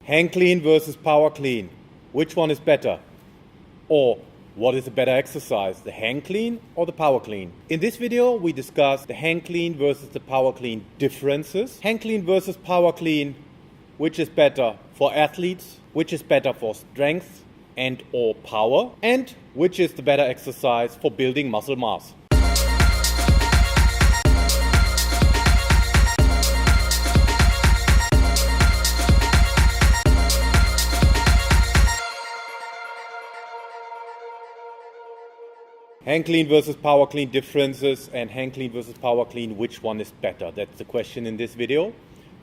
Hang clean versus power clean. Which one is better? Or what is a better exercise, the hang clean or the power clean? In this video, we discuss the hang clean versus the power clean differences. Hang clean versus power clean, which is better for athletes, which is better for strength and or power, and which is the better exercise for building muscle mass. Hang clean versus power clean differences, and hang clean versus power clean, which one is better? That's the question in this video.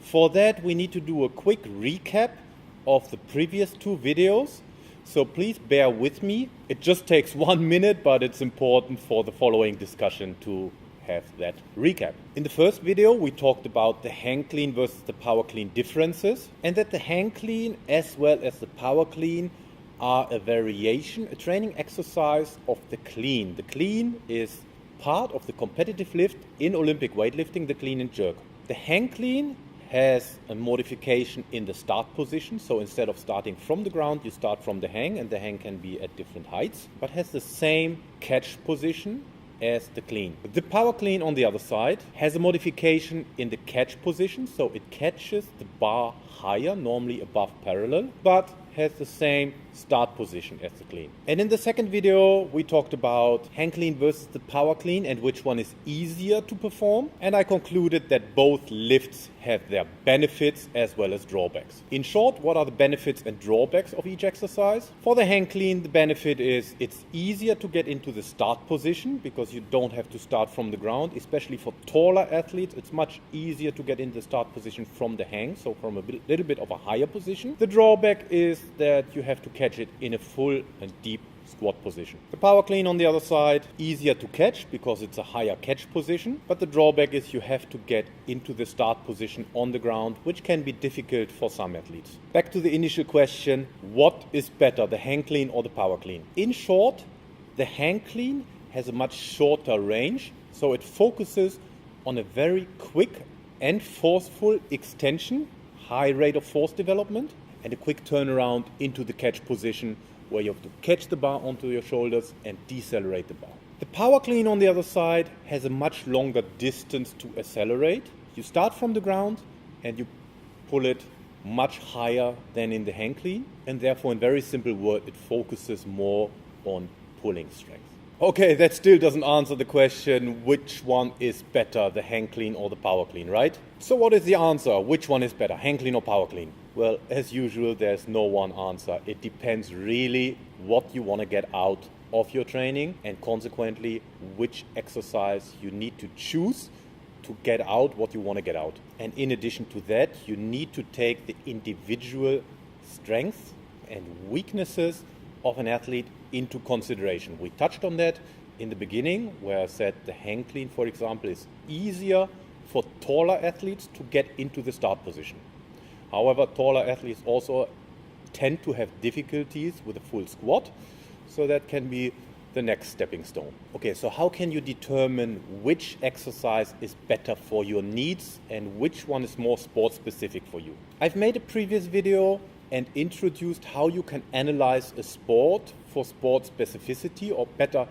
For that, we need to do a quick recap of the previous two videos. So please bear with me. It just takes 1 minute, but it's important for the following discussion to have that recap. In the first video, we talked about the hang clean versus the power clean differences, and that the hang clean as well as the power clean are a variation, a training exercise of the clean. The clean is part of the competitive lift in Olympic weightlifting, the clean and jerk. The hang clean has a modification in the start position. So instead of starting from the ground, you start from the hang, and the hang can be at different heights, but has the same catch position as the clean. The power clean, on the other side, has a modification in the catch position. So it catches the bar higher, normally above parallel, but has the same start position as the clean. And in the second video, we talked about hang clean versus the power clean and which one is easier to perform. And I concluded that both lifts have their benefits as well as drawbacks. In short, what are the benefits and drawbacks of each exercise? For the hang clean, the benefit is it's easier to get into the start position because you don't have to start from the ground. Especially for taller athletes, it's much easier to get in the start position from the hang, so from a little bit of a higher position. The drawback is that you have to catch it in a full and deep squat position. The power clean, on the other side, easier to catch because it's a higher catch position, but the drawback is you have to get into the start position on the ground, which can be difficult for some athletes. Back to the initial question, what is better, the hang clean or the power clean? In short, the hang clean has a much shorter range, so it focuses on a very quick and forceful extension, high rate of force development, and a quick turnaround into the catch position where you have to catch the bar onto your shoulders and decelerate the bar. The power clean, on the other side, has a much longer distance to accelerate. You start from the ground and you pull it much higher than in the hang clean, and therefore, in very simple words, it focuses more on pulling strength. Okay, that still doesn't answer the question, which one is better, the hang clean or the power clean, right? So what is the answer? Which one is better, hang clean or power clean? Well, as usual, there's no one answer. It depends really what you want to get out of your training, and consequently, which exercise you need to choose to get out what you want to get out. And in addition to that, you need to take the individual strengths and weaknesses of an athlete into consideration. We touched on that in the beginning, where I said the hang clean, for example, is easier for taller athletes to get into the start position. However, taller athletes also tend to have difficulties with a full squat, so that can be the next stepping stone. Okay, so how can you determine which exercise is better for your needs and which one is more sport specific for you? I've made a previous video and introduced how you can analyze a sport for sport specificity, or better,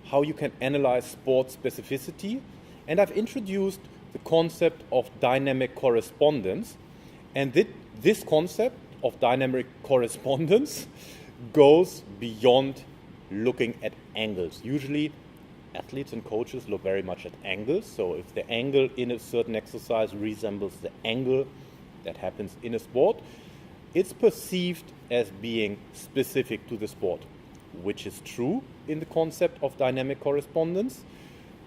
how you can analyze sport specificity. And I've introduced the concept of dynamic correspondence. And this concept of dynamic correspondence goes beyond looking at angles. Usually, athletes and coaches look very much at angles. So if the angle in a certain exercise resembles the angle that happens in a sport, it's perceived as being specific to the sport, which is true in the concept of dynamic correspondence.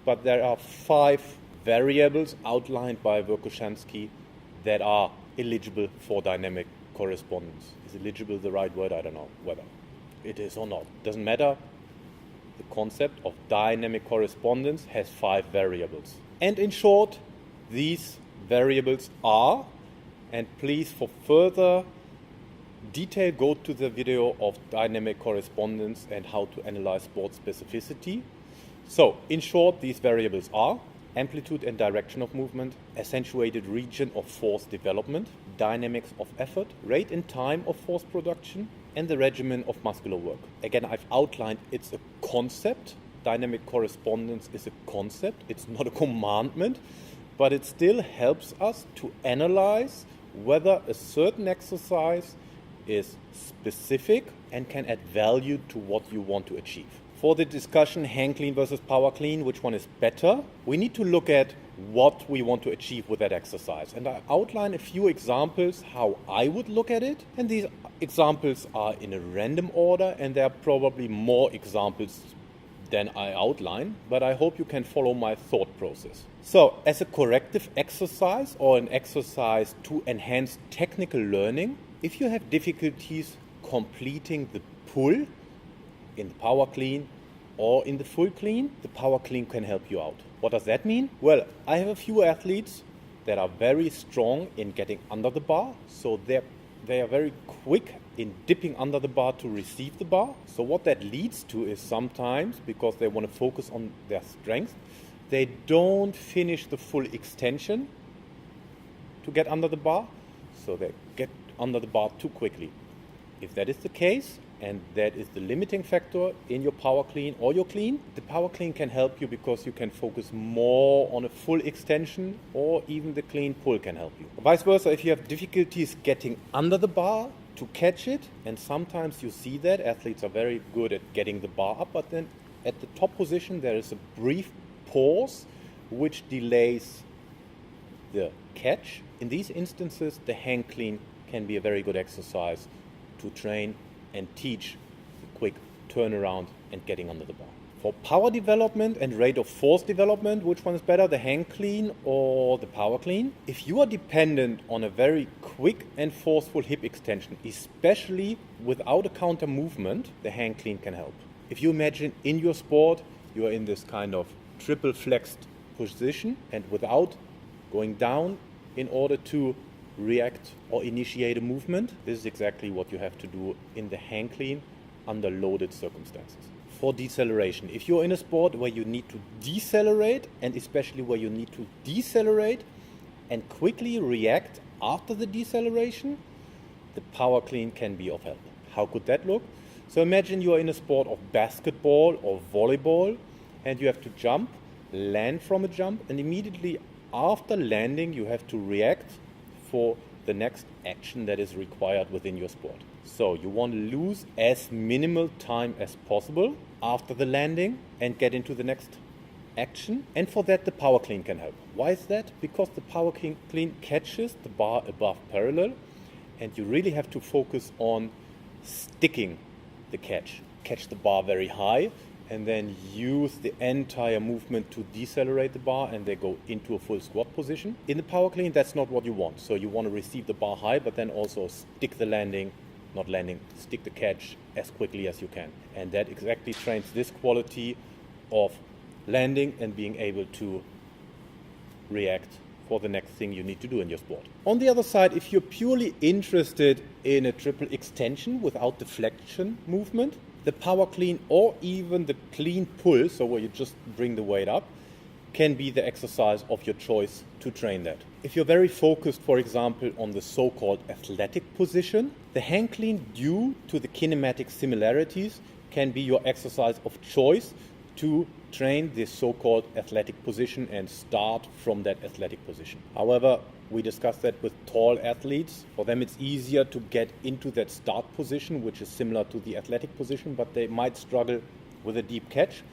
But there are 5 variables outlined by Verkhoshansky that are eligible for dynamic correspondence. Is eligible the right word? I don't know whether it is or not. Doesn't matter. The concept of dynamic correspondence has 5 variables. And in short, these variables are, and please for further detail go to the video of dynamic correspondence and how to analyze sport specificity. So, in short, these variables are amplitude and direction of movement, accentuated region of force development, dynamics of effort, rate and time of force production, and the regimen of muscular work. Again, I've outlined it's a concept. Dynamic correspondence is a concept. It's not a commandment, but it still helps us to analyze whether a certain exercise is specific and can add value to what you want to achieve. For the discussion hang clean versus power clean, which one is better, we need to look at what we want to achieve with that exercise. And I outline a few examples how I would look at it. And these examples are in a random order, and there are probably more examples than I outline, but I hope you can follow my thought process. So, as a corrective exercise or an exercise to enhance technical learning, if you have difficulties completing the pull in the power clean or in the full clean, the power clean can help you out. What does that mean? Well, I have a few athletes that are very strong in getting under the bar, so they are very quick in dipping under the bar to receive the bar. So what that leads to is sometimes, because they want to focus on their strength, they don't finish the full extension to get under the bar, so they get under the bar too quickly. If that is the case, and that is the limiting factor in your power clean or your clean, the power clean can help you because you can focus more on a full extension, or even the clean pull can help you. Vice versa, if you have difficulties getting under the bar to catch it, and sometimes you see that athletes are very good at getting the bar up, but then at the top position there is a brief pause which delays the catch. In these instances, the hang clean can be a very good exercise to train and teach the quick turnaround and getting under the bar. For power development and rate of force development, which one is better, the hang clean or the power clean? If you are dependent on a very quick and forceful hip extension, especially without a counter movement, the hang clean can help. If you imagine in your sport, you are in this kind of triple flexed position, and without going down in order to react or initiate a movement, this is exactly what you have to do in the hang clean under loaded circumstances. For deceleration, if you're in a sport where you need to decelerate, and especially where you need to decelerate and quickly react after the deceleration, the power clean can be of help. How could that look? So imagine you are in a sport of basketball or volleyball, and you have to jump, land from a jump, and immediately after landing you have to react for the next action that is required within your sport. So you want to lose as minimal time as possible after the landing and get into the next action. And for that, the power clean can help. Why is that? Because the power clean catches the bar above parallel, and you really have to focus on sticking the catch. Catch the bar very high, and then use the entire movement to decelerate the bar, and they go into a full squat position. In the power clean, that's not what you want. So you want to receive the bar high, but then also stick the stick the catch as quickly as you can. And that exactly trains this quality of landing and being able to react for the next thing you need to do in your sport. On the other side, if you're purely interested in a triple extension without deflection movement, the power clean or even the clean pull, so where you just bring the weight up, can be the exercise of your choice to train that. If you're very focused, for example, on the so-called athletic position, the hang clean, due to the kinematic similarities, can be your exercise of choice to train this so-called athletic position and start from that athletic position. However, we discussed that with tall athletes. For them, it's easier to get into that start position, which is similar to the athletic position, but they might struggle with a deep catch.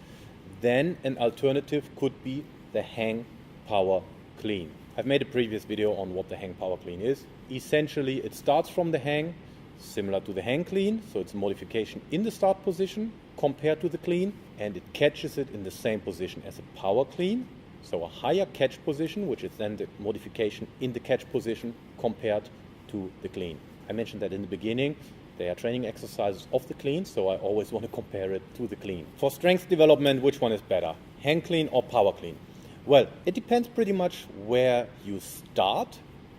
Then an alternative could be the hang power clean. I've made a previous video on what the hang power clean is. Essentially, it starts from the hang, similar to the hang clean, so it's a modification in the start position compared to the clean, and it catches it in the same position as a power clean, so a higher catch position, which is then the modification in the catch position compared to the clean. I mentioned that in the beginning. They are training exercises of the clean, so I always want to compare it to the clean. For strength development, which one is better, hang clean or power clean? Well, it depends pretty much where you start,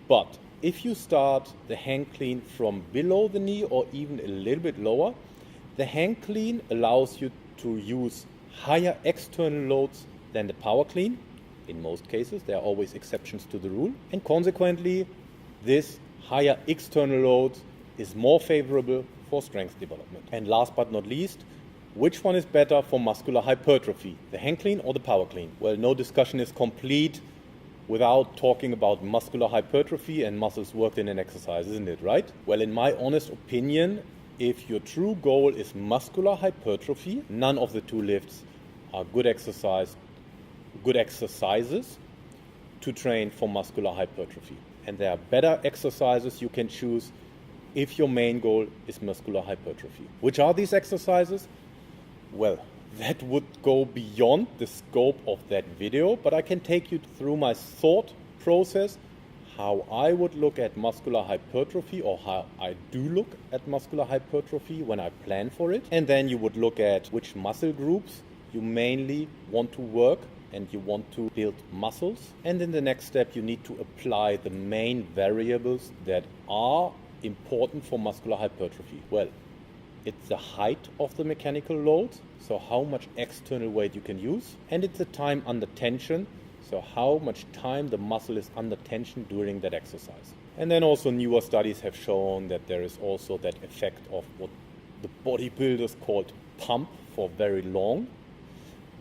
but if you start the hang clean from below the knee or even a little bit lower, the hang clean allows you to use higher external loads than the power clean. In most cases, there are always exceptions to the rule, and consequently, this higher external loads is more favorable for strength development. And last but not least, which one is better for muscular hypertrophy, the hang clean or the power clean? Well, no discussion is complete without talking about muscular hypertrophy and muscles worked in an exercise, isn't it, right? Well, in my honest opinion, if your true goal is muscular hypertrophy, none of the two lifts are good exercises to train for muscular hypertrophy. And there are better exercises you can choose if your main goal is muscular hypertrophy. Which are these exercises? Well, that would go beyond the scope of that video, but I can take you through my thought process, how I would look at muscular hypertrophy, or how I do look at muscular hypertrophy when I plan for it. And then you would look at which muscle groups you mainly want to work and you want to build muscles. And in the next step, you need to apply the main variables that are important for muscular hypertrophy. Well, it's the height of the mechanical load, so how much external weight you can use, and it's the time under tension, so how much time the muscle is under tension during that exercise. And then also newer studies have shown that there is also that effect of what the bodybuilders called pump for very long,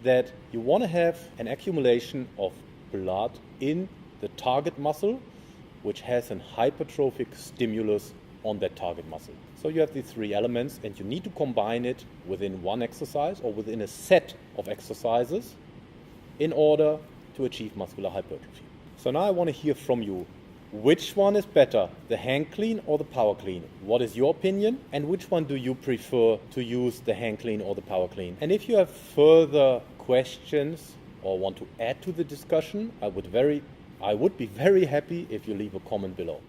that you want to have an accumulation of blood in the target muscle, which has an hypertrophic stimulus on that target muscle. So you have these three elements, and you need to combine it within one exercise or within a set of exercises in order to achieve muscular hypertrophy. So now I want to hear from you. Which one is better, the hang clean or the power clean? What is your opinion? And which one do you prefer to use, the hang clean or the power clean? And if you have further questions or want to add to the discussion, I would be very happy if you leave a comment below.